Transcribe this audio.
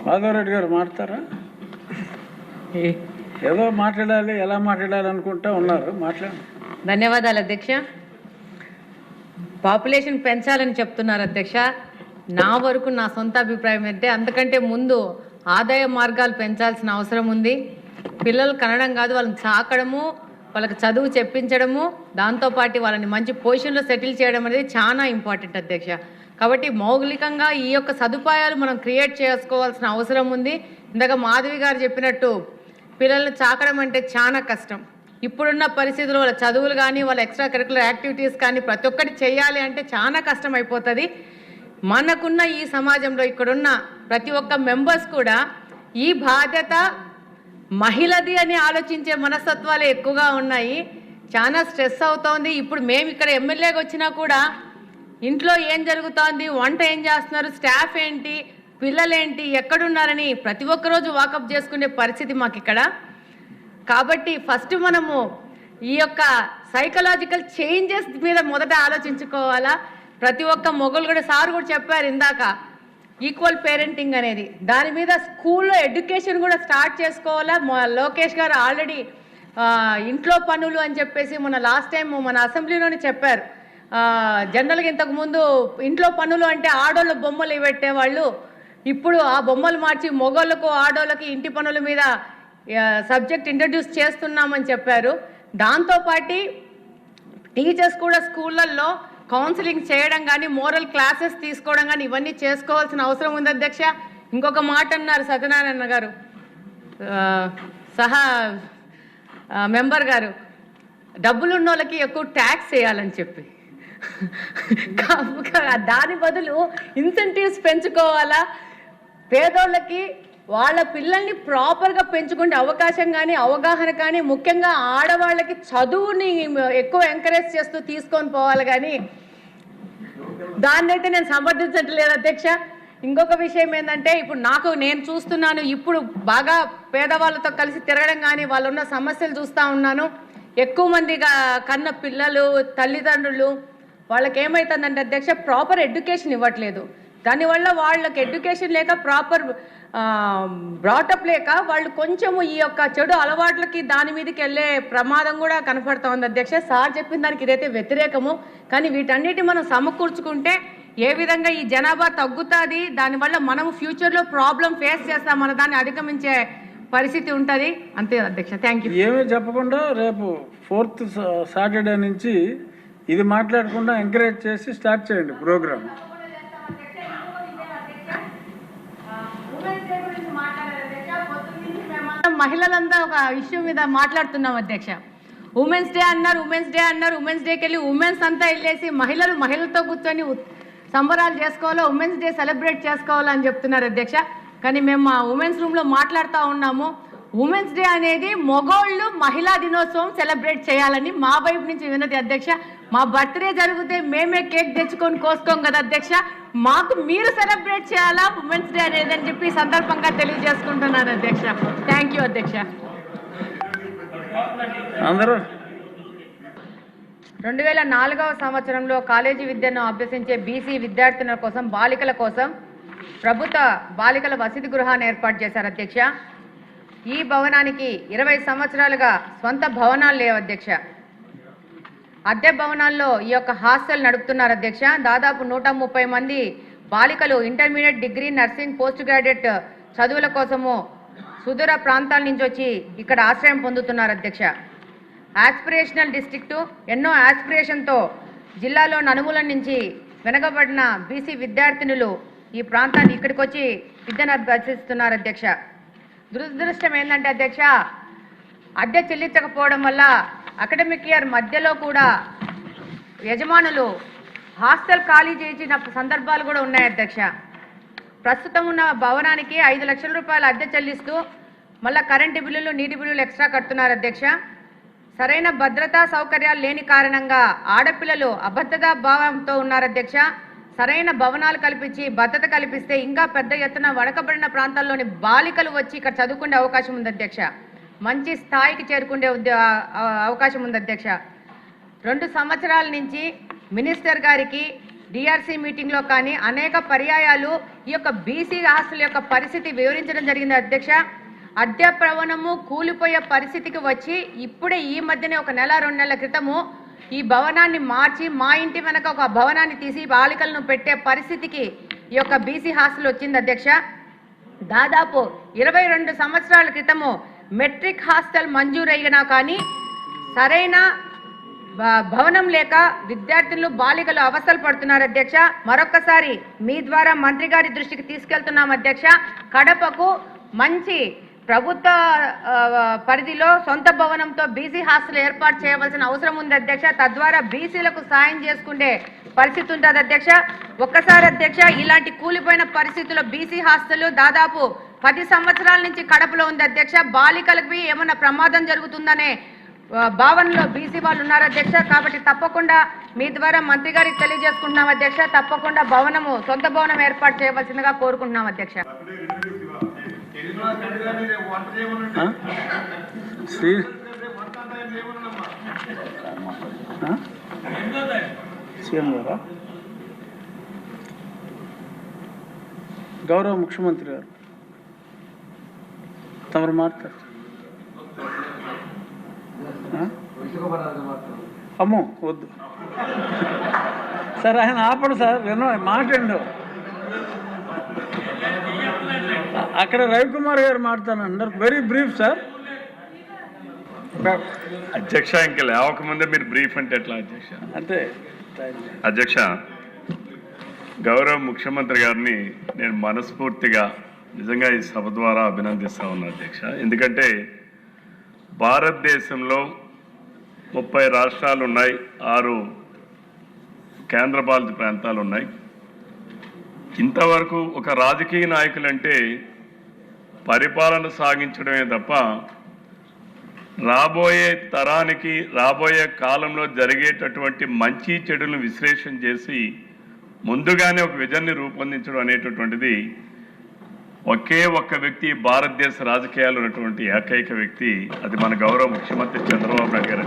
మాధవరెడ్డి గారు మాట్లాడతారా? ఏదో మాట్లాడాలి, ఎలా మాట్లాడాలి అనుకుంటా ఉన్నారు, మాట్లాడండి. ధన్యవాదాలు అధ్యక్ష. పాపులేషన్ పెంచాలని చెప్తున్నారు అధ్యక్ష. నా వరకు నా సొంత అభిప్రాయం అయితే అంతకంటే ముందు ఆదాయ మార్గాలు పెంచాల్సిన అవసరం ఉంది. పిల్లలు కనడం కాదు, వాళ్ళని సాకడము, వాళ్ళకి చదువు చెప్పించడము, దాంతోపాటు వాళ్ళని మంచి పొజిషన్లో సెటిల్ చేయడం అనేది చాలా ఇంపార్టెంట్ అధ్యక్ష. కాబట్టి మౌలికంగా ఈ యొక్క సదుపాయాలు మనం క్రియేట్ చేసుకోవాల్సిన అవసరం ఉంది. ఇందాక మాధవి గారు చెప్పినట్టు పిల్లల్ని చాకడం అంటే చాలా కష్టం. ఇప్పుడున్న పరిస్థితుల్లో వాళ్ళ చదువులు కానీ వాళ్ళ ఎక్స్ట్రా కరికులర్ యాక్టివిటీస్ కానీ ప్రతి ఒక్కటి చేయాలి అంటే చాలా కష్టం అయిపోతుంది. మనకున్న ఈ సమాజంలో ఇక్కడున్న ప్రతి ఒక్క మెంబర్స్ కూడా ఈ బాధ్యత మహిళది అని ఆలోచించే మనస్తత్వాలు ఎక్కువగా ఉన్నాయి. చాలా స్ట్రెస్ అవుతోంది. ఇప్పుడు మేము ఇక్కడ ఎమ్మెల్యేగా వచ్చినా కూడా ఇంట్లో ఏం జరుగుతోంది, వంట ఏం చేస్తున్నారు, స్టాఫ్ ఏంటి, పిల్లలేంటి, ఎక్కడున్నారని ప్రతి ఒక్క రోజు వాకప్ చేసుకునే పరిస్థితి మాకు ఇక్కడ. కాబట్టి ఫస్ట్ మనము ఈ యొక్క సైకలాజికల్ చేంజెస్ మీద మొదట ఆలోచించుకోవాలా. ప్రతి ఒక్క మొగలు కూడా సార్ కూడా చెప్పారు ఇందాక, ఈక్వల్ పేరెంటింగ్ అనేది, దాని మీద స్కూల్లో ఎడ్యుకేషన్ కూడా స్టార్ట్ చేసుకోవాలా. లోకేష్ గారు ఆల్రెడీ ఇంట్లో పనులు అని చెప్పేసి మన లాస్ట్ టైం మన అసెంబ్లీలోనే చెప్పారు. జనరల్గా ఇంతకుముందు ఇంట్లో పనులు అంటే ఆడోళ్ళ బొమ్మలు పెట్టేవాళ్ళు, ఇప్పుడు ఆ బొమ్మలు మార్చి మొగోళ్ళకు ఆడోళ్ళకి ఇంటి పనుల మీద సబ్జెక్ట్ ఇంట్రడ్యూస్ చేస్తున్నామని చెప్పారు. దాంతోపాటు టీచర్స్ కూడా స్కూళ్ళల్లో కౌన్సిలింగ్ చేయడం కానీ, మోరల్ క్లాసెస్ తీసుకోవడం కానీ ఇవన్నీ చేసుకోవాల్సిన అవసరం ఉంది అధ్యక్ష. ఇంకొక మాట అన్నారు సత్యనారాయణ గారు, సహా మెంబర్ గారు, డబ్బులున్న వాళ్ళకి ఎక్కువ ట్యాక్స్ వేయాలని చెప్పి, దాని బదులు ఇన్సెంటివ్స్ పెంచుకోవాలా. పేదోళ్ళకి వాళ్ళ పిల్లల్ని ప్రాపర్గా పెంచుకునే అవకాశం కానీ, అవగాహన కానీ, ముఖ్యంగా ఆడవాళ్ళకి చదువుని ఎక్కువ ఎంకరేజ్ చేస్తూ తీసుకొని పోవాలి. కానీ దాన్ని అయితే నేను సమర్థించట్లేదు అధ్యక్ష. ఇంకొక విషయం ఏంటంటే, ఇప్పుడు నేను చూస్తున్నాను, ఇప్పుడు బాగా పేదవాళ్ళతో కలిసి తిరగడం కానీ వాళ్ళు ఉన్న సమస్యలు చూస్తూ ఉన్నాను. ఎక్కువ మంది కన్న పిల్లలు, తల్లిదండ్రులు, వాళ్ళకి ఏమవుతుందంటే అధ్యక్ష, ప్రాపర్ ఎడ్యుకేషన్ ఇవ్వట్లేదు. దానివల్ల వాళ్ళకి ఎడ్యుకేషన్ లేక, ప్రాపర్ బ్రాటప్ లేక వాళ్ళు కొంచెము ఈ యొక్క చెడు అలవాట్లకి దాని మీదకి వెళ్ళే ప్రమాదం కూడా కనపడుతూ ఉంది అధ్యక్ష. సార్ చెప్పిన దానికి ఇదైతే వ్యతిరేకము. కానీ వీటన్నిటి మనం సమకూర్చుకుంటే ఏ విధంగా ఈ జనాభా తగ్గుతుంది, దానివల్ల మనం ఫ్యూచర్లో ప్రాబ్లం ఫేస్ చేస్తాం, మన దాన్ని అధిగమించే పరిస్థితి ఉంటుంది. అంతే అధ్యక్ష. Thank you. ఏమీ చెప్పకుండా రేపు 4th సాటర్డే నుంచి ఇది మాట్లాడకుండా ఎంకరేజ్ చేసి స్టార్ట్ చేయండి ప్రోగ్రామ్. మహిళలంతా ఒక ఇష్యూ మీద మాట్లాడుతున్నాం అధ్యక్ష. ఉమెన్స్ డే అన్నారు, ఉమెన్స్ డేకి వెళ్ళి ఉమెన్స్ అంతా వెళ్ళేసి మహిళలతో కూర్చొని సంబరాలు చేసుకోవాలో, ఉమెన్స్ డే సెలబ్రేట్ చేసుకోవాలో అని చెప్తున్నారు అధ్యక్ష. కానీ మేము మా ఉమెన్స్ రూమ్లో మాట్లాడుతూ ఉన్నాము, ఉమెన్స్ డే అనేది మగోళ్ళు మహిళా దినోత్సవం సెలబ్రేట్ చేయాలని మా వైపు నుంచి విన్నది అధ్యక్ష. మా బర్త్డే జరిగితే మేమే కేక్ తెచ్చుకొని కోసుకోం కదా అధ్యక్ష, మాకు మీరు సెలబ్రేట్ చేయాలా ఉమెన్స్ డే అనేది అని చెప్పి సందర్భంగా తెలియజేసుకుంటున్నాను అధ్యక్ష. థ్యాంక్ యూ అధ్యక్ష. అందరూ 2004వ సంవత్సరంలో కాలేజీ విద్యను అభ్యసించే బీసీ విద్యార్థుల కోసం, బాలికల కోసం ప్రభుత్వ బాలికల వసతి గృహాన్ని ఏర్పాటు చేశారు అధ్యక్ష. ఈ భవనానికి 20 సంవత్సరాలుగా స్వంత భవనాలు లేవు అధ్యక్ష. అద్దె భవనాల్లో ఈ యొక్క హాస్టల్ నడుపుతున్నారు అధ్యక్ష. దాదాపు 130 మంది బాలికలు intermediate, degree, nursing, post graduate చదువుల కోసము సుదూర ప్రాంతాల నుంచి వచ్చి ఇక్కడ ఆశ్రయం పొందుతున్నారు అధ్యక్ష. ఆస్పిరేషనల్ డిస్ట్రిక్టు, ఎన్నో ఆస్పిరేషన్తో జిల్లాలో నలుమూల నుంచి వెనకబడిన బీసీ విద్యార్థినులు ఈ ప్రాంతాన్ని ఇక్కడికి వచ్చి విద్యను అభ్యసిస్తున్నారు అధ్యక్ష. దురదృష్టం ఏంటంటే అధ్యక్ష, అద్దె చెల్లించకపోవడం వల్ల అకాడమిక్ ఇయర్ మధ్యలో కూడా యజమానులు హాస్టల్ ఖాళీ చేసిన సందర్భాలు కూడా ఉన్నాయి అధ్యక్ష. ప్రస్తుతం ఉన్న భవనానికి 5 లక్షల రూపాయల అద్దె చెల్లిస్తూ మళ్ళీ కరెంటు బిల్లులు, నీటి బిల్లులు ఎక్స్ట్రా కడుతున్నారు అధ్యక్ష. సరైన భద్రతా సౌకర్యాలు లేని కారణంగా ఆడపిల్లలు అభద్రతా భావంతో ఉన్నారు అధ్యక్ష. సరైన భవనాలు కల్పించి భద్రత కల్పిస్తే ఇంకా పెద్ద ఎత్తున వెనుకబడిన ప్రాంతాల్లోని బాలికలు వచ్చి ఇక్కడ చదువుకునే అవకాశం ఉంది అధ్యక్ష. మంచి స్థాయికి చేరుకునే అవకాశం ఉంది అధ్యక్ష. 2 సంవత్సరాల నుంచి మినిస్టర్ గారికి డిఆర్సీ మీటింగ్లో కానీ అనేక పర్యాయాలు ఈ యొక్క బీసీ ఆస్తుల యొక్క పరిస్థితి వివరించడం జరిగింది అధ్యక్ష. అద్దె భవనము కూలిపోయే పరిస్థితికి వచ్చి ఇప్పుడే ఈ మధ్యనే ఒక నెల 2 నెలల క్రితము ఈ భవనాన్ని మార్చి మా ఇంటి వెనక ఒక భవనాన్ని తీసి బాలికలను పెట్టే పరిస్థితికి ఈ యొక్క బీసీ హాస్టల్ వచ్చింది అధ్యక్ష. దాదాపు 22 సంవత్సరాల క్రితము మెట్రిక్ హాస్టల్ మంజూరైనా కానీ సరైన భవనం లేక విద్యార్థులు బాలికలు అవస్థలు పడుతున్నారు అధ్యక్ష. మరొకసారి మీ ద్వారా మంత్రి గారి దృష్టికి తీసుకెళ్తున్నాం అధ్యక్ష. కడపకు మంచి ప్రభుత్వ పరిధిలో సొంత భవనంతో బీసీ హాస్టల్ ఏర్పాటు చేయవలసిన అవసరం ఉంది అధ్యక్ష. తద్వారా బీసీలకు సాయం చేసుకునే పరిస్థితి ఉంటుంది అధ్యక్ష. ఒక్కసారి అధ్యక్ష, ఇలాంటి కూలిపోయిన పరిస్థితుల్లో బీసీ హాస్టల్ దాదాపు 10 సంవత్సరాల నుంచి కడపలో ఉంది అధ్యక్ష. బాలికలకు ఏమన్నా ప్రమాదం జరుగుతుందనే భావనలో బీసీ వాళ్ళు ఉన్నారు అధ్యక్ష. కాబట్టి తప్పకుండా మీ ద్వారా మంత్రి గారికి తెలియజేసుకుంటున్నాం అధ్యక్ష. తప్పకుండా సొంత భవనం ఏర్పాటు చేయవలసిందిగా కోరుకుంటున్నాం అధ్యక్ష. గౌరవ ముఖ్యమంత్రి గారు తమరు మాట్లాడు. అమ్మో వద్దు సార్, ఆయన ఆపడు సార్, వినో మాట్లాడు. అక్కడ రవికుమార్ గారు మాట్లాడతానంటారు. Very brief sir. అధ్యక్ష, ఇంకా లేవకముందే మీరు బ్రీఫ్ అంటే ఎట్లా అధ్యక్ష? అంతే అధ్యక్ష, గౌరవ ముఖ్యమంత్రి గారిని నేను మనస్ఫూర్తిగా నిజంగా ఈ సభ ద్వారా అభినందిస్తా ఉన్నా అధ్యక్ష. ఎందుకంటే భారతదేశంలో 30 రాష్ట్రాలు ఉన్నాయి, 6 కేంద్రపాలిత ప్రాంతాలు ఉన్నాయి. ఇంతవరకు ఒక రాజకీయ నాయకులంటే పరిపాలన సాగించడమే తప్ప రాబోయే తరానికి రాబోయే కాలంలో జరిగేటటువంటి మంచి చెడులను విశ్లేషణ చేసి ముందుగానే ఒక విజన్ని రూపొందించడం అనేటటువంటిది ఒకే ఒక్క వ్యక్తి భారతదేశ రాజకీయాల్లో ఉన్నటువంటి ఏకైక వ్యక్తి, అది మన గౌరవ ముఖ్యమంత్రి చంద్రబాబు నాయుడు గారు.